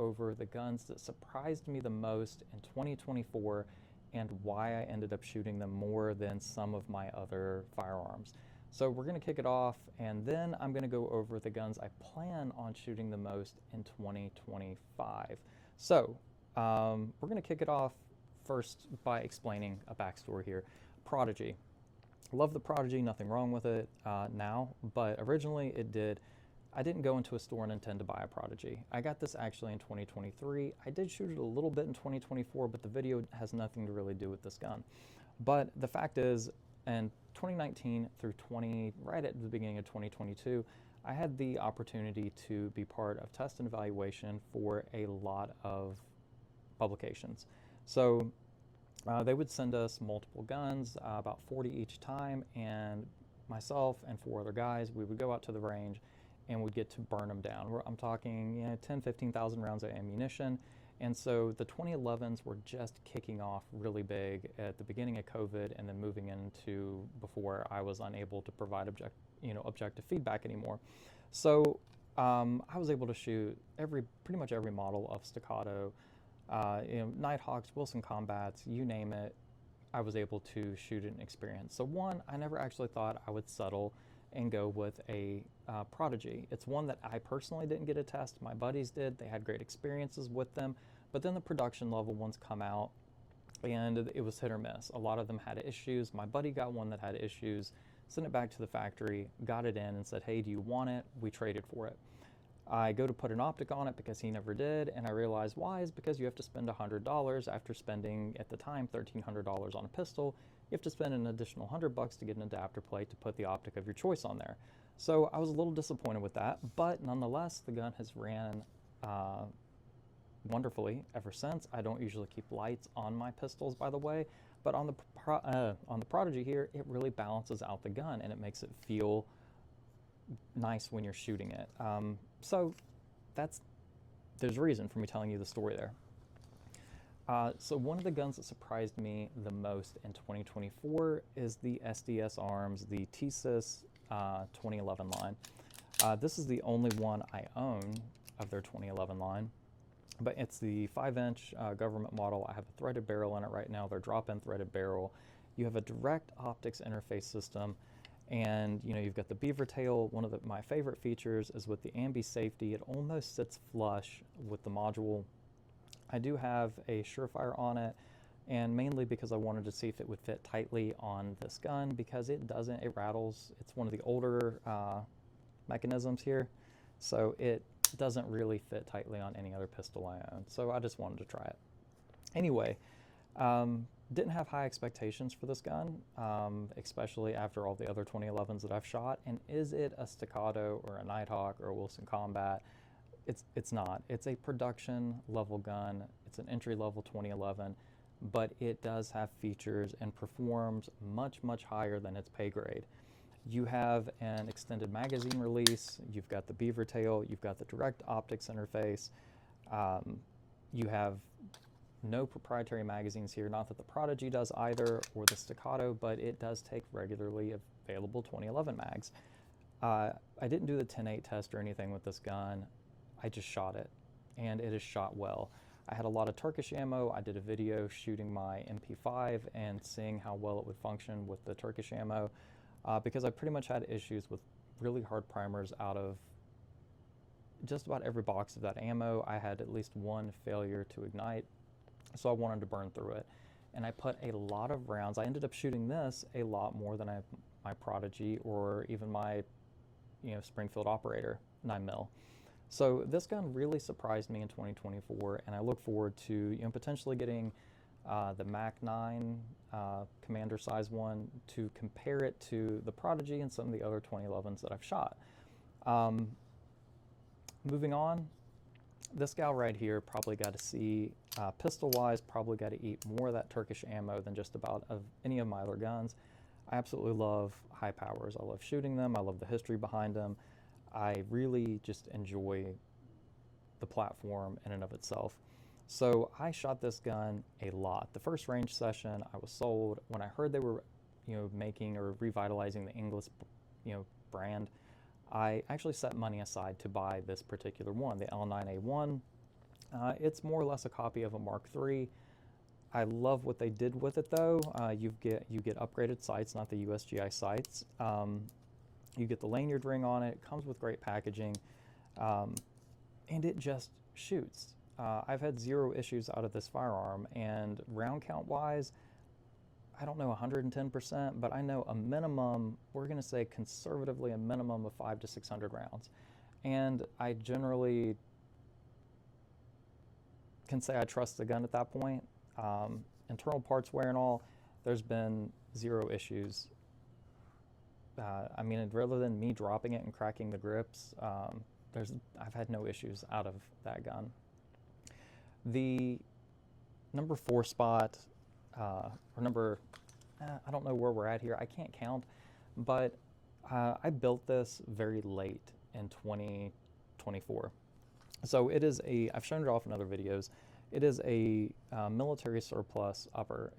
over the guns that surprised me the most in 2024 and why I ended up shooting them more than some of my other firearms. So we're going to kick it off, and then I'm going to go over the guns I plan on shooting the most in 2025. So we're going to kick it off first by explaining a backstory here. Prodigy. Love the Prodigy, nothing wrong with it now, but originally I didn't go into a store and intend to buy a Prodigy. I got this actually in 2023. I did shoot it a little bit in 2024, but the video has nothing to really do with this gun. But the fact is, in 2019 through right at the beginning of 2022, I had the opportunity to be part of test and evaluation for a lot of publications. So they would send us multiple guns, about 40 each time, and myself and 4 other guys, we would go out to the range and we'd get to burn them down. I'm talking 10, 15,000 rounds of ammunition. And so the 2011s were just kicking off really big at the beginning of COVID, and then moving into before I was unable to provide objective feedback anymore. So I was able to shoot pretty much every model of Staccato, Nighthawks, Wilson Combats, you name it, I was able to shoot and experience. So one, I never actually thought I would settle and go with a Prodigy. It's one that I personally didn't get to test. My buddies did. They had great experiences with them. But then the production level ones come out, and it was hit or miss. A lot of them had issues. My buddy got one that had issues, sent it back to the factory, got it in, and said, hey, do you want it? We traded for it. I go to put an optic on it because he never did, and I realized why is because you have to spend $100 after spending, at the time, $1,300 on a pistol. You have to spend an additional $100 to get an adapter plate to put the optic of your choice on there. So I was a little disappointed with that, but nonetheless, the gun has ran wonderfully ever since. I don't usually keep lights on my pistols, by the way, but on the Prodigy here, it really balances out the gun and it makes it feel nice when you're shooting it. So there's a reason for me telling you the story there. So one of the guns that surprised me the most in 2024 is the SDS Arms, the Tisas 2011 line. This is the only one I own of their 2011 line, but it's the 5-inch government model. I have a threaded barrel in it right now, their drop-in threaded barrel. You have a direct optics interface system, and you've got the beaver tail. One of my favorite features is with the ambi safety, it almost sits flush with the module. I do have a Surefire on it, and mainly because I wanted to see if it would fit tightly on this gun, because it doesn't, it rattles. It's one of the older mechanisms here, so it doesn't really fit tightly on any other pistol I own. So I just wanted to try it. Anyway, didn't have high expectations for this gun, especially after all the other 2011s that I've shot. And is it a Staccato or a Nighthawk or a Wilson Combat? It's not. It's a production level gun. It's an entry level 2011, but it does have features and performs much, much higher than its pay grade. You have an extended magazine release, you've got the beaver tail, you've got the direct optics interface, you have no proprietary magazines here, not that the Prodigy does either, or the Staccato, but it does take regularly available 2011 mags. I didn't do the 10-8 test or anything with this gun. I just shot it, and it is shot well. I had a lot of Turkish ammo. I did a video shooting my MP5 and seeing how well it would function with the Turkish ammo, because I pretty much had issues with really hard primers out of just about every box of that ammo. I had at least one failure to ignite, so I wanted to burn through it. And I put a lot of rounds. I ended up shooting this a lot more than my Prodigy or even my Springfield Operator 9mm. So this gun really surprised me in 2024, and I look forward to potentially getting the Mac 9 commander size one to compare it to the Prodigy and some of the other 2011s that I've shot. Moving on, this gal right here probably got to see, pistol-wise, probably got to eat more of that Turkish ammo than just about of any of my other guns. I absolutely love high powers. I love shooting them. I love the history behind them. I really just enjoy the platform in and of itself. So I shot this gun a lot. The first range session, I was sold. When I heard they were, making or revitalizing the Inglis, brand, I actually set money aside to buy this particular one, the L9A1. It's more or less a copy of a Mark III. I love what they did with it though. You get upgraded sights, not the USGI sights. You get the lanyard ring on it. It comes with great packaging, and it just shoots. I've had zero issues out of this firearm, and round count wise, I don't know 110%, but I know a minimum, we're going to say conservatively a minimum of 500 to 600 rounds. And I generally can say I trust the gun at that point. Internal parts wear and all, there's been zero issues. I mean, rather than me dropping it and cracking the grips, I've had no issues out of that gun. The number 4 spot, or number, I don't know where we're at here, I can't count, but I built this very late in 2024. So it is I've shown it off in other videos, it is a military surplus upper.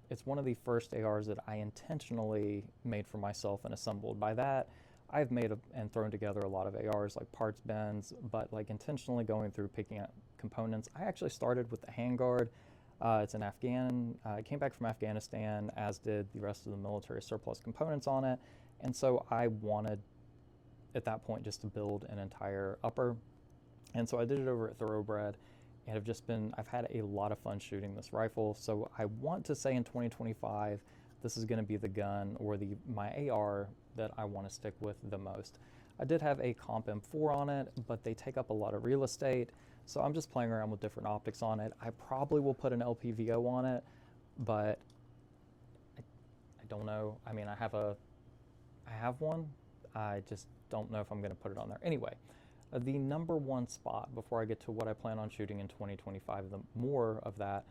It's one of the first ARs that I intentionally made for myself and assembled. By that, I've made and thrown together a lot of ARs, like parts bins, but like intentionally going through picking up components. I actually started with the handguard. It's an Afghan, it came back from Afghanistan, as did the rest of the military surplus components on it. And so I wanted, at that point, just to build an entire upper. And so I did it over at Thoroughbred, and I've had a lot of fun shooting this rifle. So I want to say in 2025, this is going to be the gun or my AR that I want to stick with the most. I did have a Comp M4 on it, but they take up a lot of real estate. So I'm just playing around with different optics on it. I probably will put an LPVO on it, but I don't know. I mean, I have one. I just don't know if I'm going to put it on there. Anyway, the number 1 spot, before I get to what I plan on shooting in 2025, the more of that,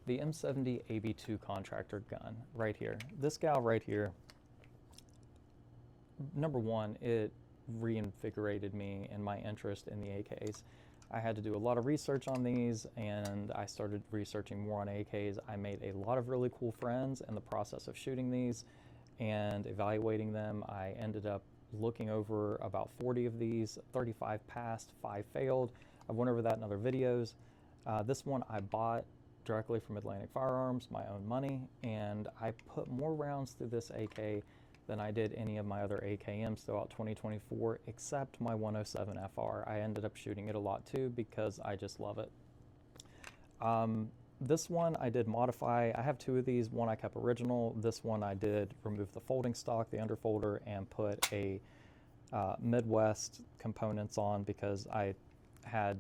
the M70 AB2 contractor gun right here. This gal right here, number 1, it reinvigorated me and my interest in the AKs. I had to do a lot of research on these, and I started researching more on AKs. I made a lot of really cool friends in the process of shooting these and evaluating them. I ended up looking over about 40 of these, 35 passed, 5 failed. I went over that in other videos. This one I bought directly from Atlantic Firearms, my own money, and I put more rounds through this AK than I did any of my other AKMs throughout 2024, except my 107 FR. I ended up shooting it a lot too because I just love it. This one I did modify. I have 2 of these. One I kept original. This one I did remove the folding stock, the underfolder, and put a Midwest components on because I had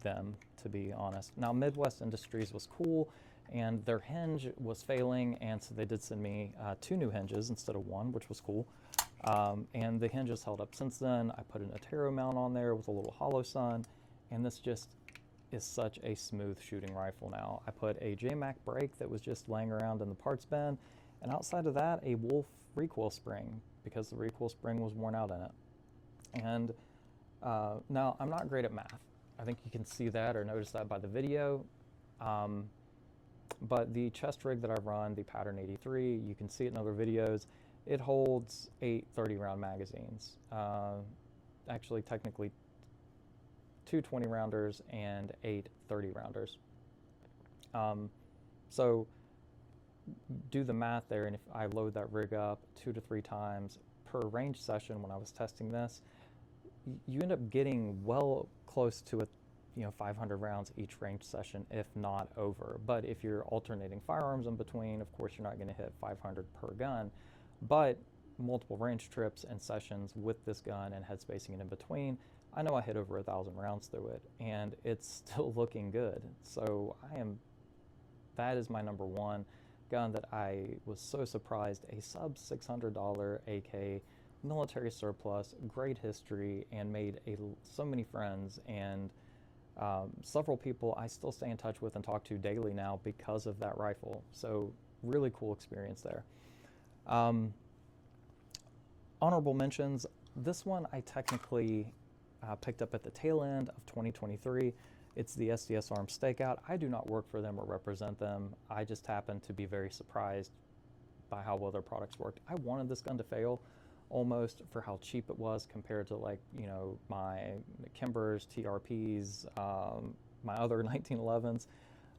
them, to be honest. Now, Midwest Industries was cool, and their hinge was failing, and so they did send me 2 new hinges instead of 1, which was cool. And the hinges held up since then. I put an Atero mount on there with a little hollow sun, and this just is such a smooth shooting rifle now. I put a JMac brake that was just laying around in the parts bin, and outside of that, a Wolf recoil spring, because the recoil spring was worn out in it. And now, I'm not great at math. I think you can see that or notice that by the video. But the chest rig that I run, the Pattern 83, you can see it in other videos. It holds 8 30-round magazines. Actually, technically, 2 20-rounders and 8 30-rounders. So do the math there, and if I load that rig up 2 to 3 times per range session when I was testing this, you end up getting well close to 500 rounds each range session, if not over. But if you're alternating firearms in between, of course, you're not going to hit 500 per gun. But multiple range trips and sessions with this gun and head spacing in between, I know I hit over 1,000 rounds through it, and it's still looking good. So that is my number 1 gun that I was so surprised. A sub $600 AK, military surplus, great history, and made so many friends, and several people I still stay in touch with and talk to daily now because of that rifle. So really cool experience there. Honorable mentions, this one I technically picked up at the tail end of 2023. It's the SDS Arms Stakeout. I do not work for them or represent them. I just happen to be very surprised by how well their products worked. I wanted this gun to fail almost for how cheap it was compared to, like, my Kimbers, TRPs, my other 1911s.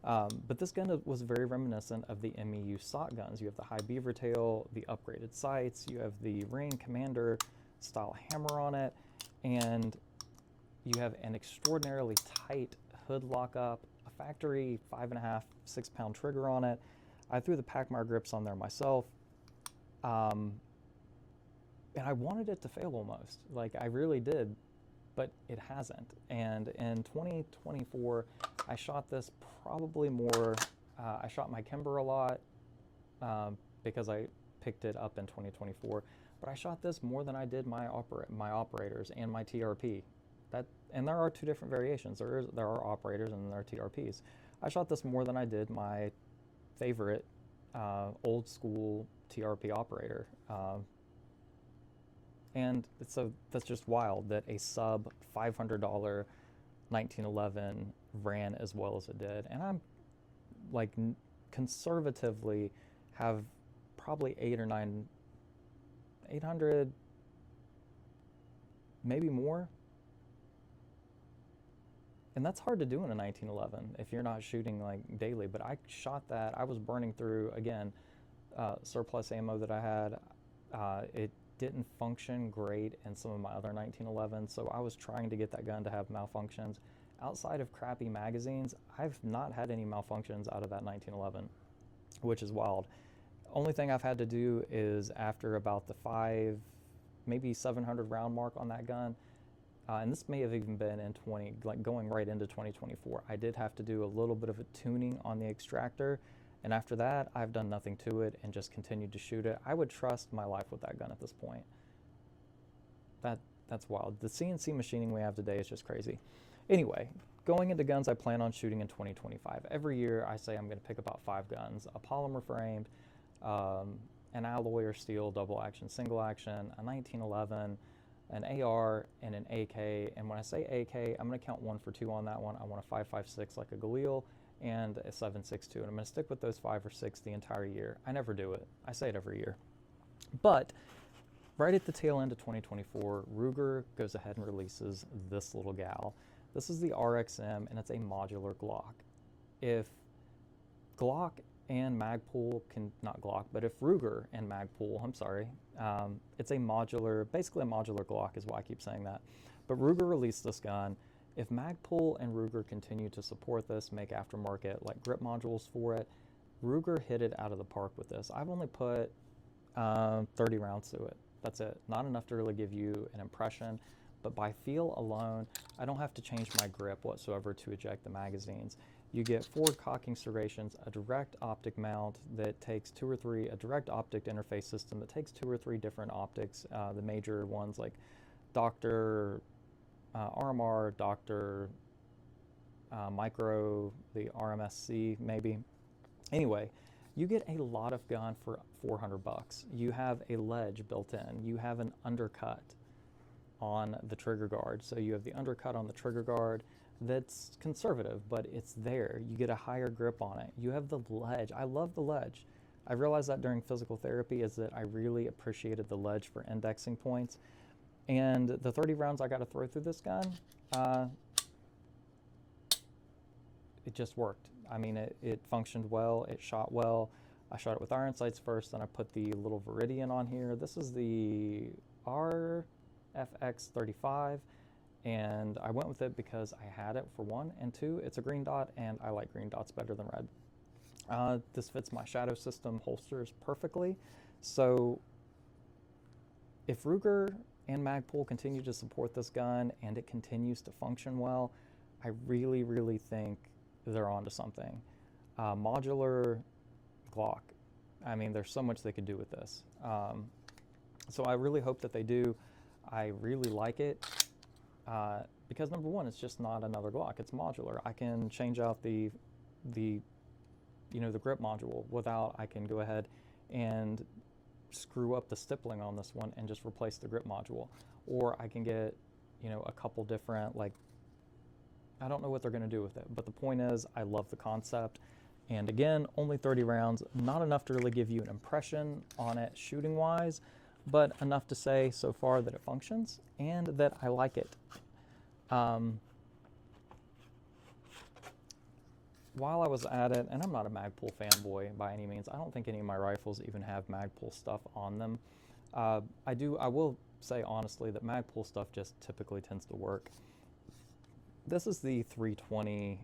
But this gun was very reminiscent of the MEU SOT guns. You have the high beaver tail, the upgraded sights, you have the ring commander style hammer on it, and you have an extraordinarily tight hood lockup, a factory 5.5, 6 pound trigger on it. I threw the Pachmayr grips on there myself. And I wanted it to fail almost, like I really did, but it hasn't. And in 2024, I shot this probably more, I shot my Kimber a lot because I picked it up in 2024, but I shot this more than I did my operators and my TRP. And there are two different variations. There are operators and there are TRPs. I shot this more than I did my favorite old school TRP operator. And so that's just wild that a sub $500 1911 ran as well as it did. And I'm like conservatively have probably 800, maybe more. And that's hard to do in a 1911 if you're not shooting like daily. But I shot that. I was burning through, again, surplus ammo that I had. It didn't function great in some of my other 1911s, so I was trying to get that gun to have malfunctions. Outside of crappy magazines, I've not had any malfunctions out of that 1911, which is wild. Only thing I've had to do is after about the 5, maybe 700 round mark on that gun, and this may have even been in going right into 2024, I did have to do a little bit of a tuning on the extractor. And after that, I've done nothing to it and just continued to shoot it. I would trust my life with that gun at this point. That's wild. The CNC machining we have today is just crazy. Anyway, going into guns I plan on shooting in 2025. Every year I say I'm going to pick about 5 guns: a polymer framed, an alloy or steel double action, single action, a 1911, an AR, and an AK. And when I say AK, I'm going to count 1 for 2 on that one. I want a 5.56 like a Galil, and a 7.62, and I'm going to stick with those 5 or 6 the entire year. I never do it. I say it every year. But right at the tail end of 2024, Ruger goes ahead and releases this little gal. This is the RXM, and it's a modular Glock. If Glock and Magpul not Glock, but if Ruger and Magpul, I'm sorry, it's a modular, basically a modular Glock is why I keep saying that. But Ruger released this gun. If Magpul and Ruger continue to support this, make aftermarket like grip modules for it, Ruger hit it out of the park with this. I've only put 30 rounds to it. That's it. Not enough to really give you an impression, but by feel alone, I don't have to change my grip whatsoever to eject the magazines. You get forward cocking serrations, a direct optic mount that takes 2 or 3, a direct optic interface system that takes 2 or 3 different optics, the major ones like Dr. RMR, Dr. Micro, the RMSC maybe. Anyway, you get a lot of gun for $400. You have a ledge built in. You have an undercut on the trigger guard. So you have the undercut on the trigger guard that's conservative, but it's there. You get a higher grip on it. You have the ledge. I love the ledge. I realized that during physical therapy is that I really appreciated the ledge for indexing points. And the 30 rounds I got to throw through this gun, it just worked. I mean, it functioned well, it shot well. I shot it with iron sights first, then I put the little Viridian on here. This is the RFX35, and I went with it because I had it for 1, and 2, it's a green dot, and I like green dots better than red. This fits my shadow system holsters perfectly. So if Ruger and Magpul continue to support this gun and it continues to function well, I really, really think they're onto something. Modular Glock. I mean, there's so much they could do with this. So I really hope that they do. I really like it because number one, it's just not another Glock. It's modular. I can change out the grip module without. I can go ahead and screw up the stippling on this one and just replace the grip module, or I can get a couple different, like, I don't know what they're going to do with it, but the point is I love the concept. And again, only 30 rounds, not enough to really give you an impression on it shooting wise, but enough to say so far that it functions and that I like it. while I was at it, and I'm not a Magpul fanboy by any means, I don't think any of my rifles even have Magpul stuff on them. I will say honestly that Magpul stuff just typically tends to work. This is the 320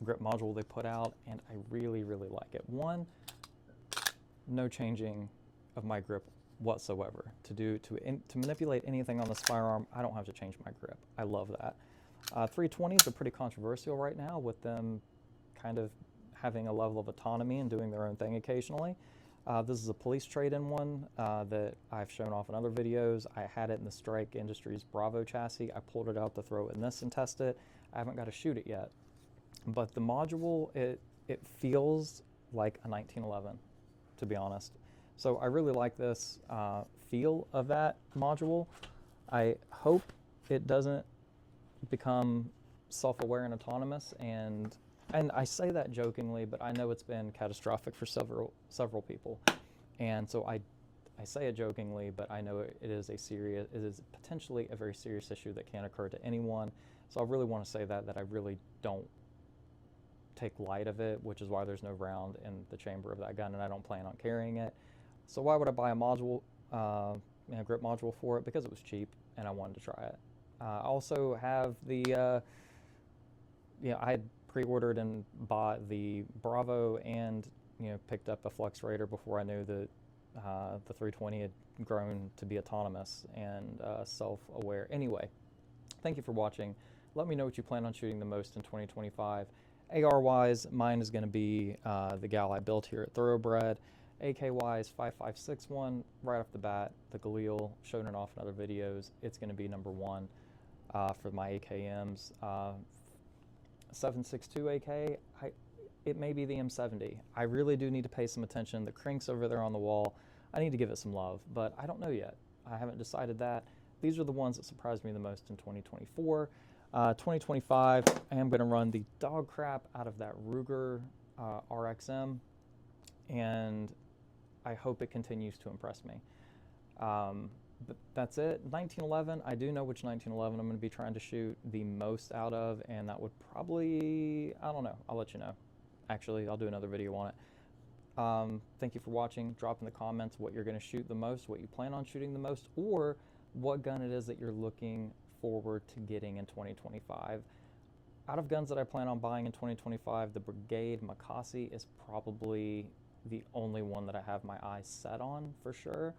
grip module they put out, and I really, really like it. One, no changing of my grip whatsoever. To manipulate anything on this firearm, I don't have to change my grip. I love that. 320s are pretty controversial right now, with them kind of having a level of autonomy and doing their own thing occasionally. This is a police trade-in one that I've shown off in other videos. I had it in the Strike Industries Bravo chassis. I pulled it out to throw it in this and test it. I haven't got to shoot it yet. But the module, it feels like a 1911, to be honest. So I really like this feel of that module. I hope it doesn't become self-aware and autonomous, and I say that jokingly, but I know it's been catastrophic for several people, and so I say it jokingly, but I know it is potentially a very serious issue that can occur to anyone. So I really want to say that I really don't take light of it, which is why there's no round in the chamber of that gun, and I don't plan on carrying it. So why would I buy a module, grip module for it? Because it was cheap and I wanted to try it. I also have the, I had pre-ordered and bought the Bravo, and picked up a Flux Raider before I knew that the 320 had grown to be autonomous and self-aware. Anyway, thank you for watching. Let me know what you plan on shooting the most in 2025. AR-wise, mine is going to be the gal I built here at Thoroughbred. AK-wise, 5.56 right off the bat, the Galil, shown it off in other videos. It's going to be number one for my AKMs. 7.62 AK, it may be the M70. I really do need to pay some attention. The crank's over there on the wall. I need to give it some love, but I don't know yet. I haven't decided that. These are the ones that surprised me the most in 2024. 2025, I am going to run the dog crap out of that Ruger RXM, and I hope it continues to impress me. But that's it. 1911, I do know which 1911 I'm going to be trying to shoot the most out of, and that would probably, I don't know, I'll let you know. Actually, I'll do another video on it. Thank you for watching. Drop in the comments what you're going to shoot the most, what you plan on shooting the most, or what gun it is that you're looking forward to getting in 2025. Out of guns that I plan on buying in 2025, the Brigade Makasi is probably the only one that I have my eyes set on for sure.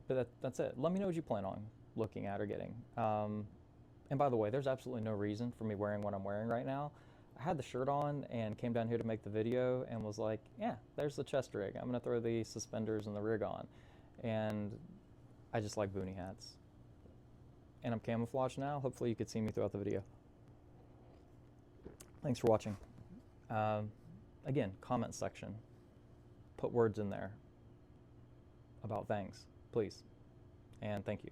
But that's it. Let me know what you plan on looking at or getting. And by the way, there's absolutely no reason for me wearing what I'm wearing right now. I had the shirt on and came down here to make the video and was like, yeah, there's the chest rig. I'm gonna throw the suspenders and the rig on. And I just like boonie hats. And I'm camouflaged now. Hopefully you could see me throughout the video. Thanks for watching. Again, comment section. Put words in there about things, please. And thank you.